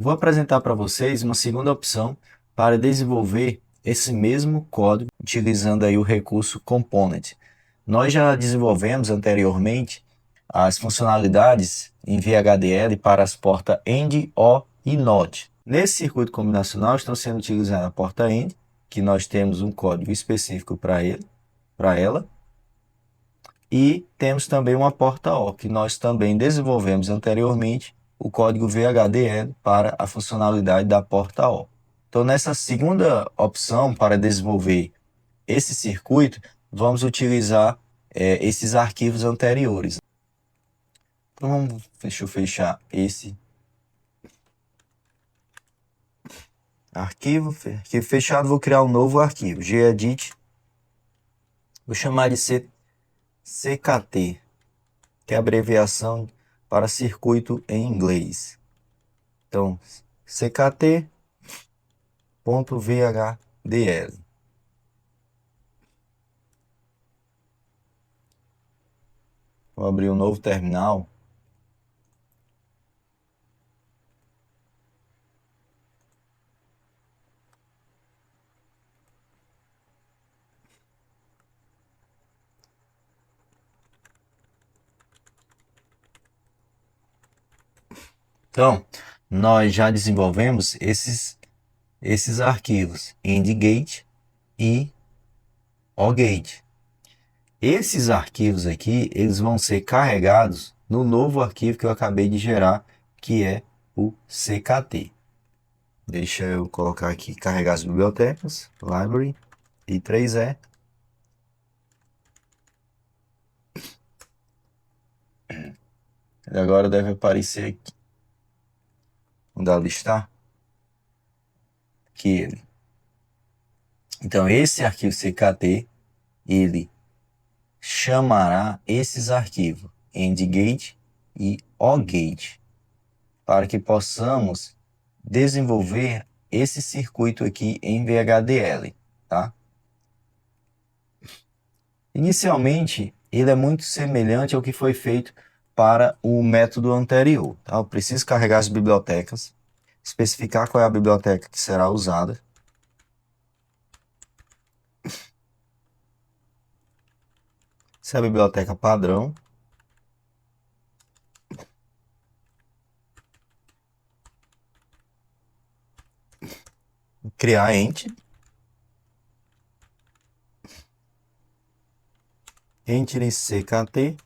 Vou apresentar para vocês uma segunda opção para desenvolver esse mesmo código utilizando aí o recurso Component. Nós já desenvolvemos anteriormente as funcionalidades em VHDL para as portas AND, OR e NOT. Nesse circuito combinacional estão sendo utilizadas a porta AND, que nós temos um código específico para ela, e temos também uma porta OR, que nós também desenvolvemos anteriormente o código VHDL para a funcionalidade da porta OR. Então, nessa segunda opção para desenvolver esse circuito, vamos utilizar esses arquivos anteriores. Então, deixa eu fechar esse arquivo. Arquivo fechado, vou criar um novo arquivo, gedit, vou chamar de CKT, que é a abreviação para circuito em inglês. Então, ckt.vhdl. Vou abrir um novo terminal. Então, nós já desenvolvemos esses arquivos AND-gate e OR-gate. Esses arquivos aqui, eles vão ser carregados no novo arquivo que eu acabei de gerar, que é o CKT. Deixa eu colocar aqui, carregar as bibliotecas, library, i3e. Agora deve aparecer aqui, onde ela está, que ele. Então, esse arquivo CKT, ele chamará esses arquivos AND-gate e OR-gate para que possamos desenvolver esse circuito aqui em VHDL, tá? Inicialmente, ele é muito semelhante ao que foi feito para o método anterior, tá? Eu preciso carregar as bibliotecas, especificar qual é a biblioteca que será usada. Essa é a biblioteca padrão. Criar ent. Enter em CKT.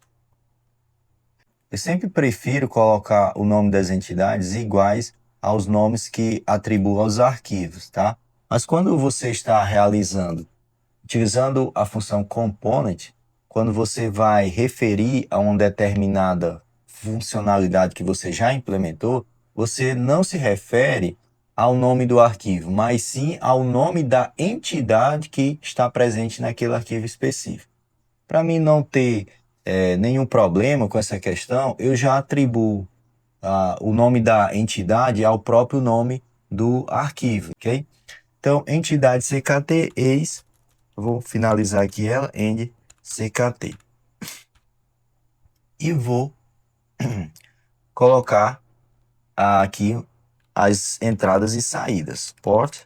Eu sempre prefiro colocar o nome das entidades iguais aos nomes que atribuo aos arquivos, tá? Mas quando você está realizando, utilizando a função component, quando você vai referir a uma determinada funcionalidade que você já implementou, você não se refere ao nome do arquivo, mas sim ao nome da entidade que está presente naquele arquivo específico. Para mim não ter nenhum problema com essa questão, eu já atribuo o nome da entidade ao próprio nome do arquivo, ok? Então, entidade CKT, eis, vou finalizar aqui ela, end CKT. E vou colocar aqui as entradas e saídas, port.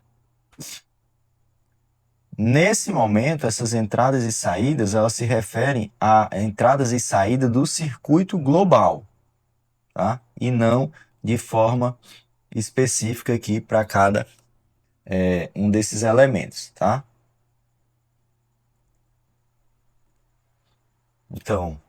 Nesse momento, essas entradas e saídas, elas se referem a entradas e saídas do circuito global, tá? E não de forma específica aqui para cada um desses elementos, tá? Então,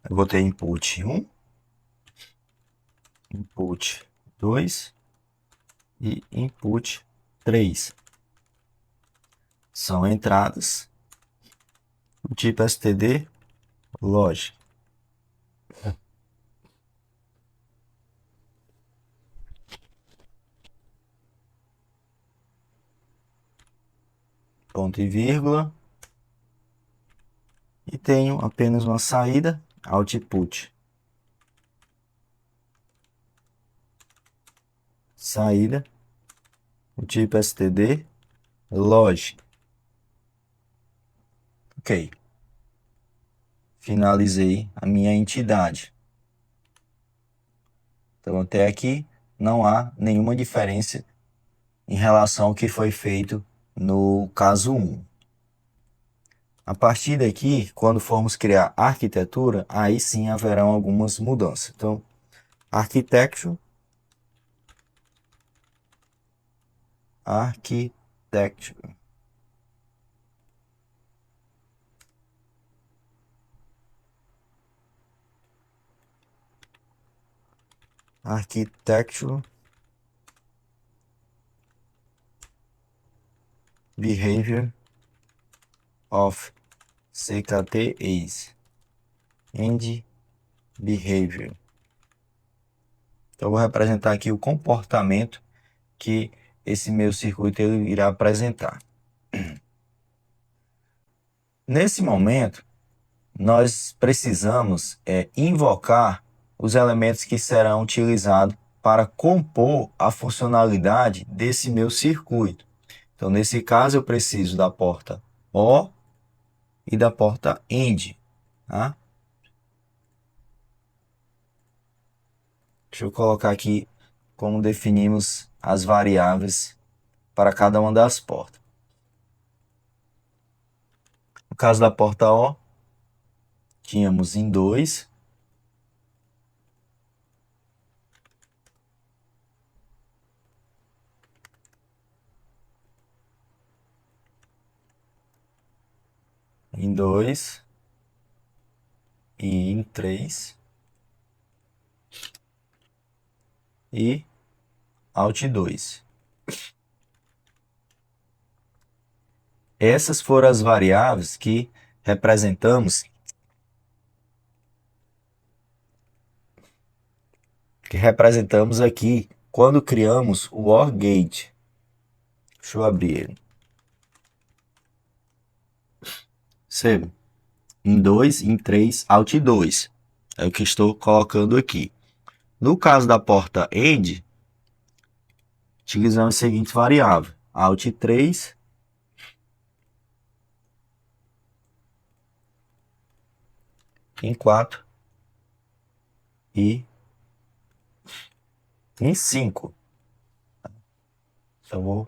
eu vou ter input 1, input 2 e input 3. São entradas do tipo std logic. Ponto e vírgula. E tenho apenas uma saída, output. Saída, o tipo std logic. Ok. Finalizei a minha entidade. Então, até aqui não há nenhuma diferença em relação ao que foi feito no caso 1. A partir daqui, quando formos criar arquitetura, aí sim haverão algumas mudanças. Então, architecture, architecture. Architecture behavior of CKT is and behavior. Então, eu vou representar aqui o comportamento que esse meu circuito ele irá apresentar. Nesse momento, nós precisamos invocar os elementos que serão utilizados para compor a funcionalidade desse meu circuito. Então, nesse caso, eu preciso da porta O e da porta AND. Tá? Deixa eu colocar aqui como definimos as variáveis para cada uma das portas. No caso da porta O, tínhamos em 2. Em 2 e em 3 e Alt 2. Essas foram as variáveis que representamos aqui quando criamos o OR gate. Deixa eu abrir ele. Percebe? Em 2, em 3, Alt 2. É o que estou colocando aqui. No caso da porta AND, utilizamos as seguintes variáveis. Alt 3 em 4 e em 5. Então, vou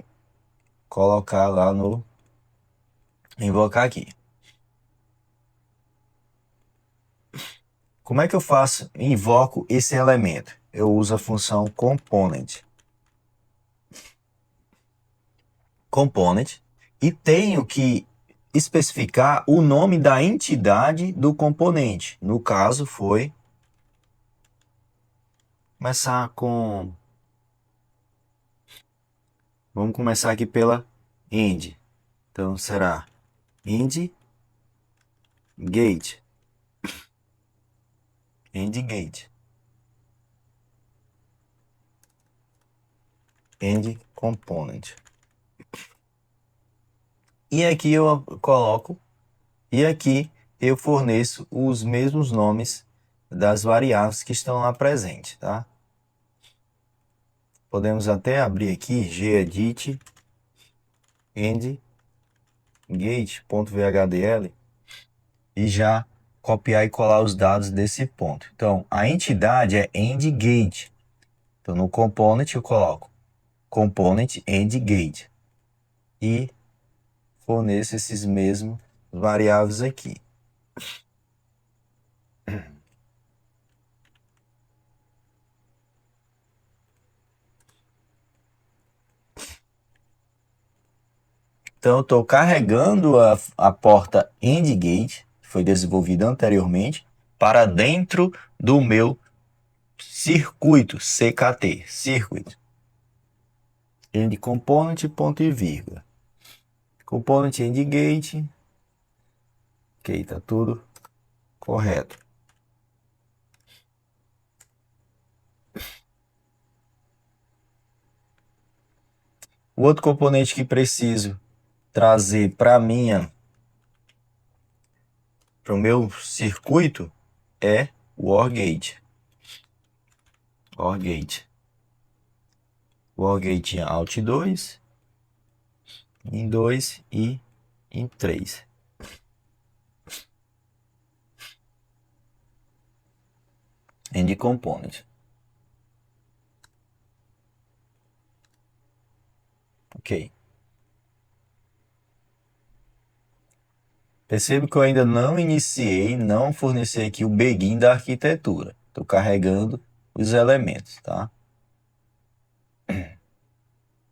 colocar lá no... invocar aqui. Como é que eu faço? Invoco esse elemento. Eu uso a função component. Component. E tenho que especificar o nome da entidade do componente. No caso, foi... começar com... vamos começar aqui pela end. Então, será end gate. End gate. End component. E aqui eu coloco, e aqui eu forneço os mesmos nomes das variáveis que estão lá presentes, tá? Podemos até abrir aqui gedit end gate.vhdl e já copiar e colar os dados desse ponto. Então, a entidade é end gate. Então, no component eu coloco component end gate e forneço esses mesmos variáveis aqui. Então, eu estou carregando a porta AND gate, que foi desenvolvida anteriormente, para dentro do meu circuito CKT, circuit. AND component, ponto e vírgula. Component AND gate. Ok, está tudo correto. O outro componente que preciso trazer para o meu circuito é o OR gate. OR gate. O OR gate em Alt 2, em 2 e em 3. end component. Ok. Percebo que eu ainda não iniciei, não forneci aqui o begin da arquitetura. Estou carregando os elementos, tá?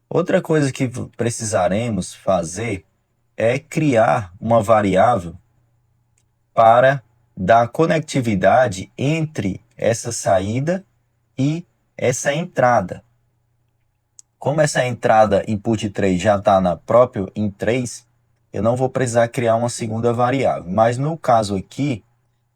Outra coisa que precisaremos fazer é criar uma variável para dar conectividade entre essa saída e essa entrada. Como essa entrada input 3 já está na própria in 3, eu não vou precisar criar uma segunda variável. Mas no caso aqui,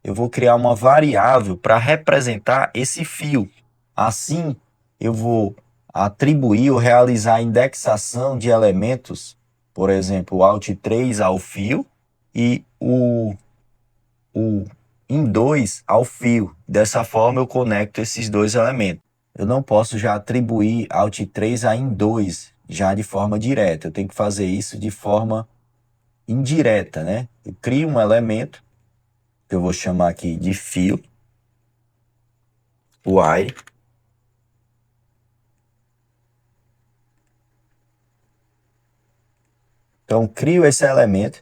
eu vou criar uma variável para representar esse fio. Assim, eu vou atribuir ou realizar a indexação de elementos, por exemplo, o alt 3 ao fio e o in2 ao fio. Dessa forma, eu conecto esses dois elementos. Eu não posso já atribuir alt 3 a in2 já de forma direta. Eu tenho que fazer isso de forma indireta, né? Eu crio um elemento que eu vou chamar aqui de fio, wire. Então, crio esse elemento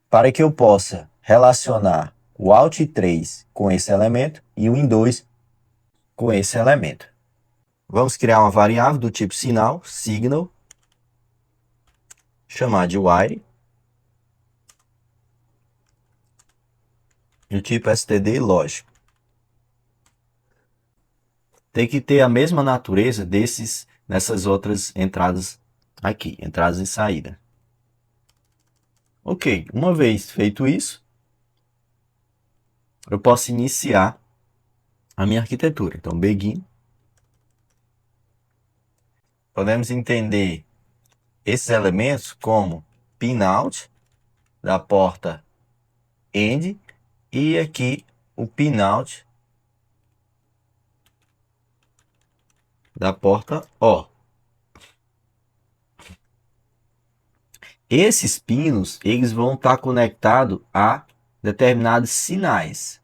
para que eu possa relacionar o alt 3 com esse elemento e o in2 com esse elemento. Vamos criar uma variável do tipo sinal, signal, chamar de wire, do tipo std lógico. Tem que ter a mesma natureza nessas outras entradas aqui, entradas e saída. Ok, uma vez feito isso, eu posso iniciar a minha arquitetura. Então, begin. Podemos entender esses elementos como pinout da porta end e aqui o pinout da porta O. Esses pinos, eles vão estar conectados a determinados sinais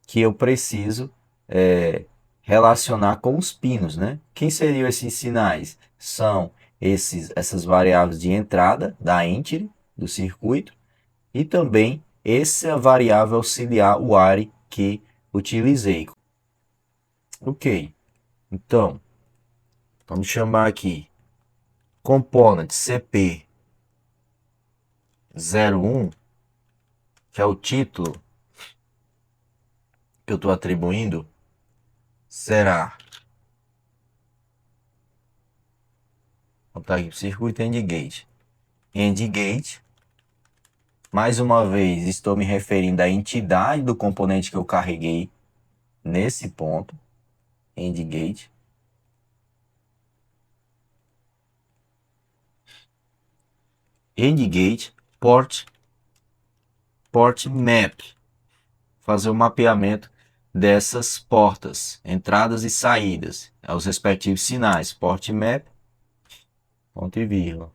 que eu preciso relacionar com os pinos, né? Quem seriam esses sinais? São essas variáveis de entrada da entity, do circuito, e também essa variável auxiliar wire que utilizei. Ok, então, vamos chamar aqui component CP01, que é o título que eu estou atribuindo, será, vou botar aqui, circuito AND gate. AND gate, mais uma vez, estou me referindo à entidade do componente que eu carreguei nesse ponto, AND gate. AND gate, port map, fazer o mapeamento dessas portas, entradas e saídas, aos respectivos sinais, port map, ponto e vírgula.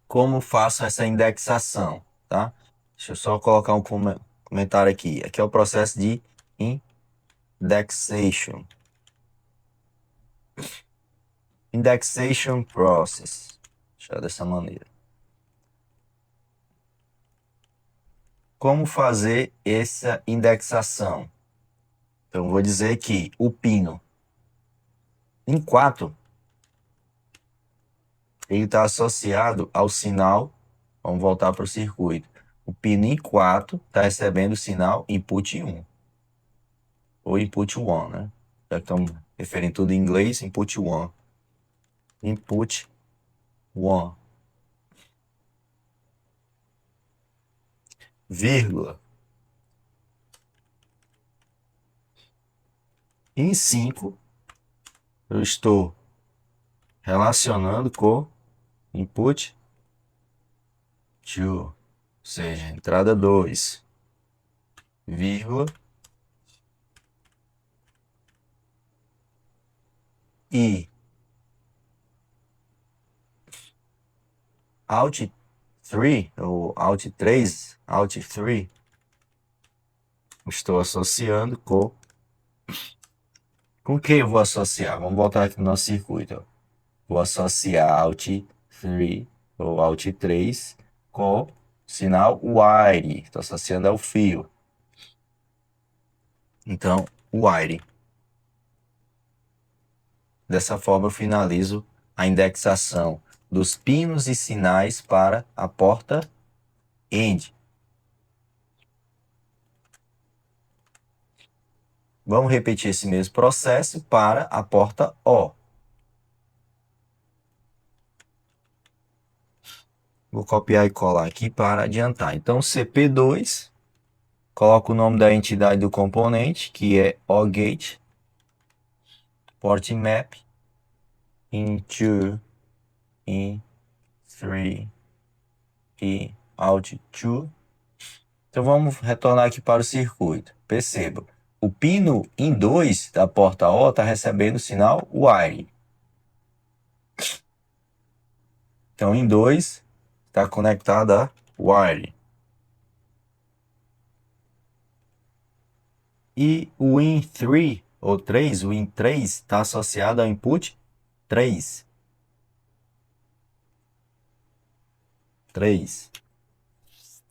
Como faço essa indexação, tá? Deixa eu só colocar um comentário aqui. Aqui é o processo de indexation. Indexation process. Deixa eu dessa maneira. Como fazer essa indexação? Então, vou dizer que o pino em 4 ele está associado ao sinal. Vamos voltar para o circuito. O pino em 4 está recebendo o sinal input 1. Ou input 1, né? Já que estamos referindo tudo em inglês, input 1. Input 1. Vírgula. Em 5, eu estou relacionando com input 2, ou seja, entrada 2, vírgula, e Alt 3 ou Alt 3, Alt 3. Estou associando com quem eu vou associar? Vamos voltar aqui no nosso circuito. Vou associar Alt 3 ou Alt 3 com sinal while. Estou associando ao fio. Então, while. Dessa forma, eu finalizo a indexação dos pinos e sinais para a porta AND. Vamos repetir esse mesmo processo para a porta O. Vou copiar e colar aqui para adiantar. Então, CP2, coloco o nome da entidade do componente, que é OGate, port map, in2, in3 e out2. Então, vamos retornar aqui para o circuito. Perceba, o pino in 2 da porta O está recebendo o sinal while. Então, in 2 está conectado a while. E o in 3 ou 3, o in 3 está associado ao input 3. 3.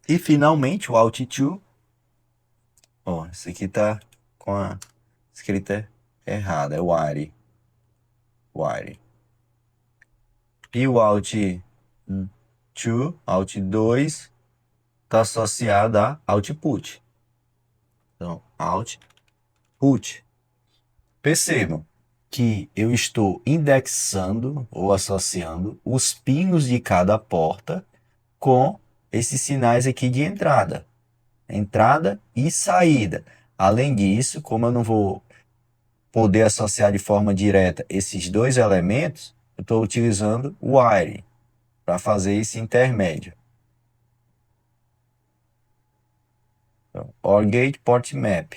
E finalmente o out2. Ó, esse aqui está com a escrita errada, é while. While. E o out2, out2 está associado a output. Então, output. Percebam que eu estou indexando ou associando os pinos de cada porta com esses sinais aqui de entrada. Entrada e saída. Além disso, como eu não vou poder associar de forma direta esses dois elementos, eu estou utilizando o while para fazer esse intermédio. Então, OR gate port map.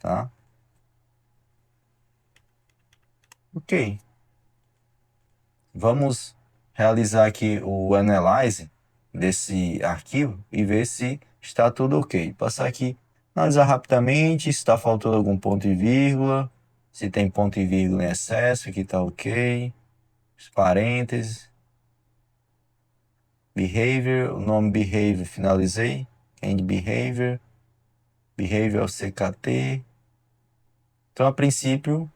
Tá? Ok. Vamos realizar aqui o analyze desse arquivo e ver se está tudo ok. Passar aqui, analisar rapidamente se está faltando algum ponto e vírgula, se tem ponto e vírgula em excesso, aqui está ok. Os parênteses. Behavior, o nome behavior finalizei. End behavior. Behavior CKT. Então, a princípio,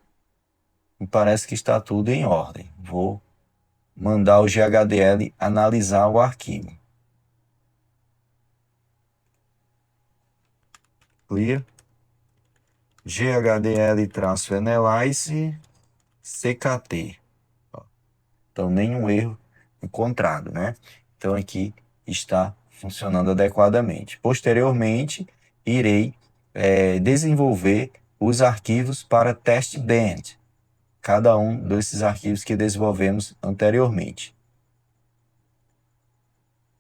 me parece que está tudo em ordem. Vou mandar o GHDL analisar o arquivo. Clear. GHDL-analyze CKT. Então, nenhum erro encontrado, né? Então, aqui está funcionando adequadamente. Posteriormente, irei desenvolver os arquivos para test band. Cada um desses arquivos que desenvolvemos anteriormente.